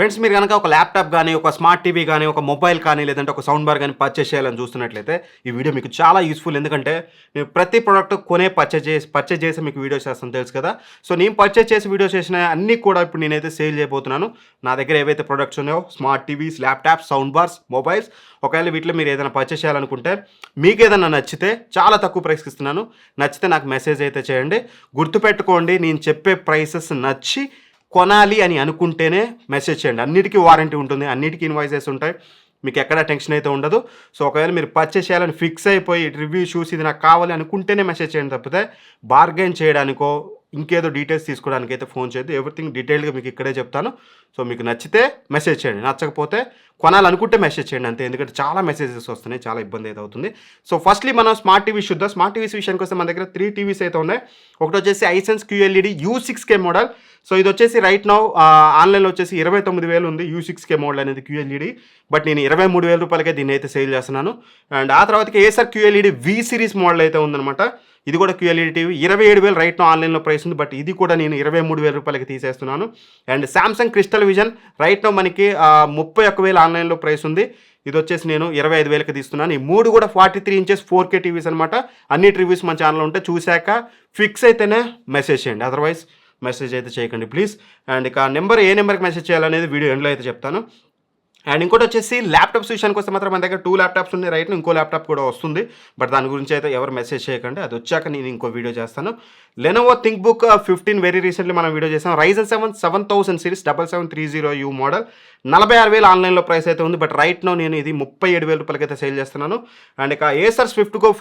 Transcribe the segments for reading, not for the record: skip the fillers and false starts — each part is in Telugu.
ఫ్రెండ్స్ మీరు గనక ఒక ల్యాప్‌టాప్ గానీ, ఒక స్మార్ట్ టీవీ గానీ, ఒక మొబైల్ కానీ, లేదంటే ఒక సౌండ్ బార్ గానీ పర్చేస్ చేయాలని చూస్తున్నట్లయితే, ఈ వీడియో మీకు చాలా యూజ్‌ఫుల్. ఎందుకంటే, నేను ప్రతి ప్రొడక్ట్ పర్చేస్ చేసి మీకు వీడియోస్ చేస్తాను తెలుసు కదా! సో, నేను పర్చేస్ చేసి వీడియోస్ చేసిన అన్నీ కూడా ఇప్పుడు నేనైతే సేల్ చేయబోతున్నాను. నా దగ్గర ఏవైతే ప్రొడక్ట్స్ ఉన్నాయో smart TVs, laptops, sound bars, mobiles ఒకవేళ వీటిలో మీరు ఏదైనా పర్చేస్ చేయాలనుకుంటే, మీకేదన్నా నచ్చితే చాలా తక్కువ ప్రైస్‌కి ఇస్తున్నాను. నచ్చితే నాకు మెసేజ్ అయితే చేయండి. గుర్తుపెట్టుకోండి, నేను చెప్పే ప్రైసెస్ నచ్చి కొనాలి అని అనుకుంటేనే మెసేజ్ చేయండి. అన్నిటికీ వారంటీ ఉంటుంది, అన్నిటికీ ఇన్వాయిసెస్ ఉంటాయి, మీకు ఎక్కడ టెన్షన్ అయితే ఉండదు. సో ఒకవేళ మీరు పర్చేస్ చేయాలని ఫిక్స్ అయిపోయి రివ్యూ చూసి ఇది నాకు కావాలి అనుకుంటేనే మెసేజ్ చేయండి తప్పితే బార్గెన్ చేయడానికో ఇంకేదో డీటెయిల్స్ తీసుకోవడానికి అయితే ఫోన్ చేయొద్దు. ఎవ్రీథింగ్ డీటెయిల్గా మీకు ఇక్కడే చెప్తాను. సో మీకు నచ్చితే మెసేజ్ చేయండి, నచ్చకపోతే కొనాలనుకుంటే మెసేజ్ చేయండి అంతే. ఎందుకంటే చాలా మెసేజెస్ వస్తున్నాయి, చాలా ఇబ్బంది అయితే అవుతుంది. సో ఫస్ట్లీ మనం స్మార్ట్ టీవీ చూద్దాం. స్మార్ట్ టీవీస్ విషయానికి వస్తే మన దగ్గర 3 టీవీస్ అయితే ఉన్నాయి. ఒకటి వచ్చేసి Hisense QLED U6K model. So ఇది వచ్చేసి రైట్ నౌ ఆన్లైన్లో వచ్చేసి 29,000 ఉంది U6K మోడల్ అనేది QLED. బట్ నేను 23,000 రూపాయలకే దీన్ని అయితే సేల్ చేస్తున్నాను. అండ్ ఆ తర్వాతకి Acer QLED V series model అయితే ఉందన్నమాట. ఇది కూడా QLED టీవీ 27,000 రైట్ నో ఆన్లైన్లో ప్రైస్ ఉంది. బట్ ఇది కూడా నేను 23,000 రూపాయలకి తీసేస్తున్నాను. And Samsung crystal vision right now మనకి 31,000 ఆన్లైన్లో ప్రైస్ ఉంది. ఇది వచ్చేసి నేను 25,000కి తీస్తున్నాను. ఈ 3 కూడా 43 ఇంచెస్ 4K టీవీస్ అనమాట. అన్ని రివ్యూస్ మన ఛానల్లో ఉంటే చూశాక ఫిక్స్ అయితేనే మెసేజ్ చేయండి, అదర్వైజ్ మెసేజ్ అయితే చేయకండి ప్లీజ్. అండ్ ఇక ఏ నెంబర్కి మెసేజ్ చేయాలనేది వీడియో ఎండ్లో అయితే చెప్తాను. అండ్ ఇంకోటి వచ్చేసి ల్యాప్టాప్స్ విషయానికి వస్తే మాత్రం మన దగ్గర 2 ల్యాప్టాప్స్ ఉన్నాయి రైట్. ఇంకో ల్యాప్టాప్ కూడా వస్తుంది, బట్ దాని గురించి అయితే ఎవరు మెసేజ్ చేయకండి, అది వచ్చాక నేను ఇంకో వీడియో చేస్తాను. లెనోవో థింక్బుక్ 15 వెరీ రీసెంట్లీ మనం వీడియో చేసాం. Ryzen 7 7000 సిరీస్ 7730U మోడల్ 46,000 ఆన్లైన్లో ప్రైస్ అయితే ఉంది. బట్ రైట్ నో నేను ఇది 37,000 రూపాయలకి అయితే సేల్ చేస్తున్నాను. అండ్ ఇక Acer Swift go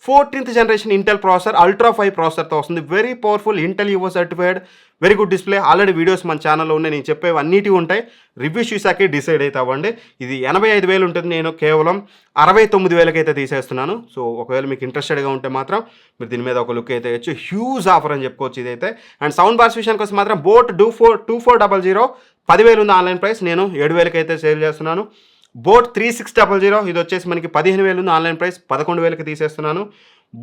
14th generation Intel processor ultra 5 ప్రాసెసర్తో వస్తుంది. Very powerful Intel Yuvo certified, very good display. Already videos మన ఛానల్లో ఉన్నాయి, నేను చెప్పేవి అన్నిటి ఉంటాయి. రివ్యూస్ చూసాకే డిసైడ్ అయితే అవ్వండి. ఇది 85,000 ఉంటుంది, నేను కేవలం 69,000కి అయితే తీసేస్తున్నాను. సో ఒకవేళ మీకు ఇంట్రెస్టెడ్గా ఉంటే మాత్రం మీరు దీని మీద ఒక లుక్ అయితే వేయచ్చు. హ్యూజ్ ఆఫర్ అని చెప్పుకోవచ్చు ఇదైతే. అండ్ సౌండ్ బార్స్ విషయానికి వస్తే మాత్రం బోట్ 2400 10,000 ఉంది ఆన్లైన్ ప్రైస్, నేను 7,000కి అయితే సేల్ చేస్తున్నాను. బోట్ 3600 ఇది వచ్చేసి మనకి 15,000 ఉంది ఆన్లైన్ ప్రైస్, 11,000కి తీసేస్తున్నాను.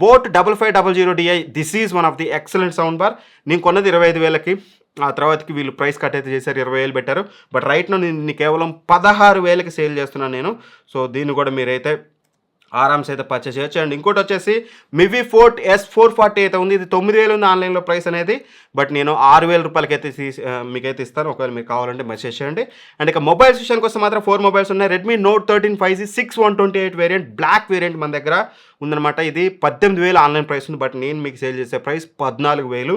Boat 5500 this is one of the excellent sound bar. నేను కొన్నది 25,000కి, ఆ తర్వాతకి వీళ్ళు ప్రైస్ కట్ అయితే చేశారు, 20,000 పెట్టారు. బట్ రైట్ నో నేను కేవలం 16,000కి సేల్ చేస్తున్నాను నేను. సో దీన్ని కూడా మీరైతే ఆరామ్స్ అయితే పర్చేస్ చేయొచ్చు. అండ్ ఇంకోటి వచ్చేసి మివి ఫోర్ట్ S440 అయితే ఉంది. ఇది 9,000 ఉంది ఆన్లైన్లో ప్రైస్ అనేది, బట్ నేను 6,000 రూపాయలకి అయితే మీకైతే ఇస్తాను. ఒకవేళ మీకు కావాలంటే మెసేజ్ చేయండి. అండ్ ఇక మొబైల్స్ విషయానికి వస్తే మాత్రం 4 మొబైల్స్ ఉన్నాయి. Redmi note 13 5G 6128 variant black variant మన దగ్గర ఉందన్నమాట. ఇది 18,000 ఆన్లైన్ ప్రైస్ ఉంది, బట్ నేను మీకు సేల్ చేసే price 14,000.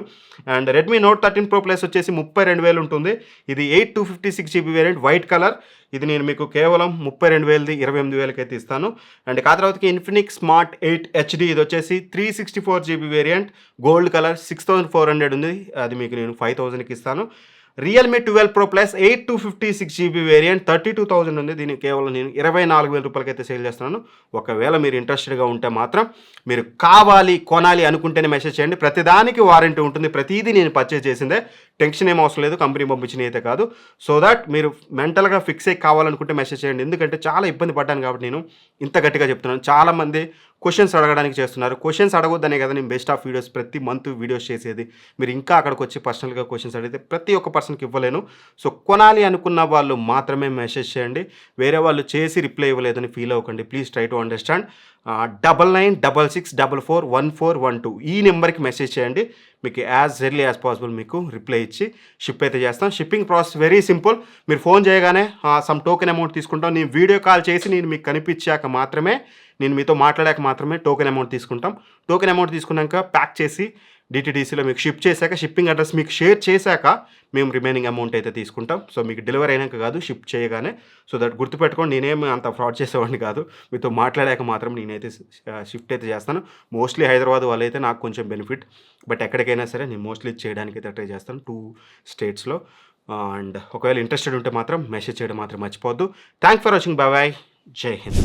And Redmi note 13 Pro plus వచ్చేసి 32,000 ఉంటుంది. ఇది 8/256GB వేరియంట్ వైట్ కలర్. ఇది నేను మీకు కేవలం 32,000ది 28,000కి అయితే ఇస్తాను. అండ్ ఆ తర్వాతకి ఇన్ఫినిక్స్ స్మార్ట్ 8 HD ఇది వచ్చేసి 364GB వేరియంట్ గోల్డ్ కలర్ 6,400 ఉంది. అది మీకు నేను 5,000కి ఇస్తాను. Realme 12 Pro plus 8/256GB variant 32,000 ఉంది. దీన్ని కేవలం నేను 24,000 రూపాయలకి అయితే సేల్ చేస్తున్నాను. ఒకవేళ మీరు ఇంట్రెస్టెడ్గా ఉంటే మాత్రం మీరు కొనాలి అనుకుంటేనే మెసేజ్ చేయండి. ప్రతిదానికి వారంటీ ఉంటుంది, ప్రతిదీ నేను పర్చేజ్ చేసిందే, టెన్షన్ ఏం అవసరం లేదు, కంపెనీ పంపించిన అయితే కాదు. సో దట్ మీరు మెంటల్గా ఫిక్స్ అయ్యి కావాలనుకుంటే మెసేజ్ చేయండి. ఎందుకంటే చాలా ఇబ్బంది పడ్డాను కాబట్టి నేను ఇంత గట్టిగా చెప్తున్నాను. చాలామంది క్వశ్చన్స్ అడగడానికి చేస్తున్నారు. క్వశ్చన్స్ అడగొద్దనే కదా నేను బెస్ట్ ఆఫ్ వీడియోస్ ప్రతి మంత్ వీడియోస్ చేసేది. మీరు ఇంకా అక్కడికి వచ్చి పర్సనల్గా క్వశ్చన్స్ అడిగితే ప్రతి ఒక్క పర్సన్కి ఇవ్వలేను. సో కొనాలి అనుకున్న వాళ్ళు మాత్రమే మెసేజ్ చేయండి. వేరే వాళ్ళు చేసి రిప్లై ఇవ్వలేదని ఫీల్ అవ్వకండి. Please try to understand. 9966641412 ఈ నెంబర్కి మెసేజ్ చేయండి. మీకు యాజ్ ఎర్లీ యాజ్ పాసిబుల్ మీకు రిప్లై ఇచ్చి షిప్ అయితే చేస్తాం. Shipping process very simple. మీరు ఫోన్ చేయగానే సమ్ టోకెన్ అమౌంట్ తీసుకుంటాం. నేను వీడియో కాల్ చేసి నేను మీకు కనిపించాక మాత్రమే, నేను మీతో మాట్లాడాక మాత్రమే టోకెన్ అమౌంట్ తీసుకుంటాం. టోకెన్ అమౌంట్ తీసుకున్నాక ప్యాక్ చేసి DTDCలో మీకు షిప్ చేశాక, షిప్పింగ్ అడ్రస్ మీకు షేర్ చేశాక మేము రిమైనింగ్ అమౌంట్ అయితే తీసుకుంటాం. సో మీకు డెలివరీ అయినాక కాదు, షిప్ చేయగానే. సో దట్ గుర్తుపెట్టుకోండి, నేనేమి అంత ఫ్రాడ్ చేసేవాడిని కాదు. మీతో మాట్లాడాక మాత్రం నేనైతే షిఫ్ట్ అయితే చేస్తాను. మోస్ట్లీ హైదరాబాద్ వాళ్ళైతే నాకు కొంచెం బెనిఫిట్, బట్ ఎక్కడికైనా సరే నేను మోస్ట్లీ చేయడానికి అయితే ట్రై చేస్తాను 2 స్టేట్స్లో. అండ్ ఒకవేళ ఇంట్రెస్టెడ్ ఉంటే మాత్రం మెసేజ్ చేయడం మాత్రం మర్చిపోవద్దు. Thanks for watching. బాయ్, జై హింద్.